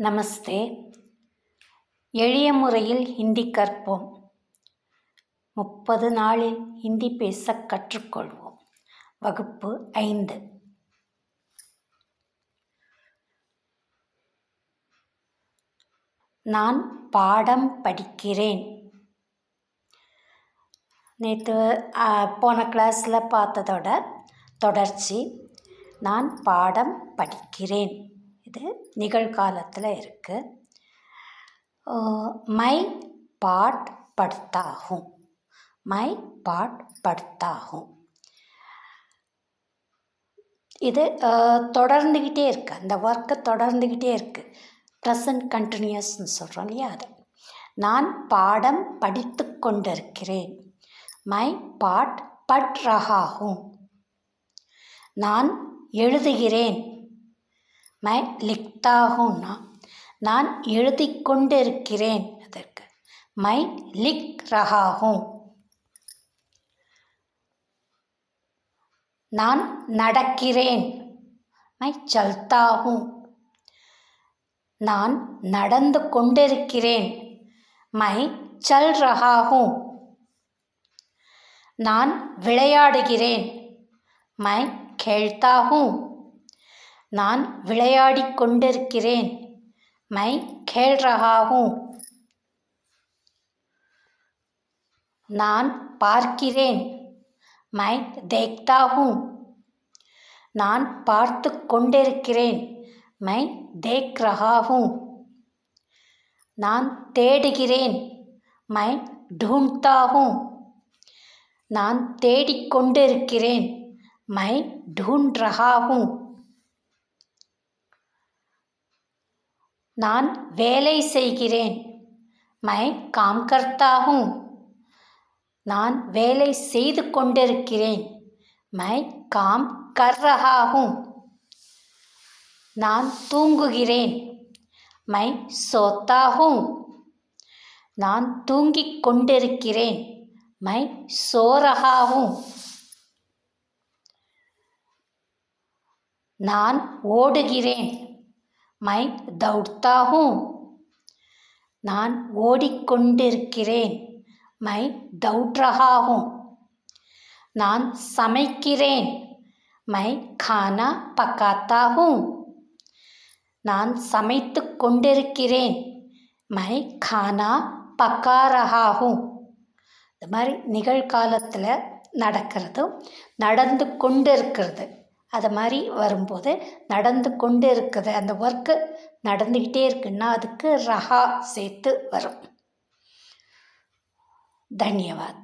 நமஸ்தே. எளிய முறையில் ஹிந்தி கற்போம். 30 நாளில் ஹிந்தி பேச கற்றுக்கொள்வோம். வகுப்பு 5. நான் பாடம் படிக்கிறேன். நேற்று போன கிளாஸில் பார்த்ததோட தொடர்ச்சி. நான் பாடம் படிக்கிறேன். இது நிகழ்காலத்தில் இருக்குது. மை பாட் படுத்தா ஹூம். மை பாட் படுத்தா ஹூம். இது தொடர்ந்துக்கிட்டே இருக்குது. அந்த ஒர்க்கு தொடர்ந்துக்கிட்டே இருக்குது. ப்ரெசன்ட் கண்டினியூஸ்ன்னு சொல்கிறோம் இல்லையா? அது நான் பாடம் படித்து கொண்டிருக்கிறேன். மை பாட் பட் ரஹா ஹூம். நான் எழுதுகிறேன். மை லிக்தா ஹூம்னா நான் எழுதி கொண்டிருக்கிறேன். அதற்கு மை லிக் ரஹா ஹூம். நான் நடக்கிறேன். மை சல்தா ஹூம். நான் நடந்து கொண்டிருக்கிறேன். மை சல் ரஹா ஹூம். நான் விளையாடுகிறேன். மை கேள்தா ஹூம். நான் விளையாடிக் கொண்டிருக்கிறேன். மை கேல் ரஹா ஹூம். நான் பார்க்கிறேன். மை தேக்தா ஹூம். நான் பார்த்து கொண்டிருக்கிறேன். மை தேக் ரஹா ஹூம். நான் தேடுகிறேன். மை ढूंढता ஹூம். நான் தேடிக்கொண்டிருக்கிறேன். மை ढूंढ ரஹா ஹூம். நான் வேலை செய்கிறேன். மை காம் கர்த்தா ஹூம். நான் வேலை செய்து கொண்டிருக்கிறேன். மை காம் கர் ரஹா ஹூம். நான் தூங்குகிறேன். மை சோத்தா ஹூம். நான் தூங்கிக் கொண்டிருக்கிறேன். மை சோ ரஹா ஹூம். நான் ஓடுகிறேன். மை தௌட்தா ஹூம். நான் ஓடிக்கொண்டிருக்கிறேன். மை தௌட் ரஹா ஹூம். நான் சமைக்கிறேன். மை கானா பக்காத்தா ஹூம். நான் சமைத்து கொண்டிருக்கிறேன். மை கானா பக்கா ரஹா ஹூம். இந்த மாதிரி நிகழ்காலத்தில் நடக்கிறதும் நடந்து கொண்டு இருக்கிறது அது மாதிரி வரும்போது நடந்து கொண்டு இருக்குது, அந்த ஒர்க்கு நடந்துக்கிட்டே இருக்குன்னா அதுக்கு ரஹா சேர்த்து வரும். தன்யவாத்.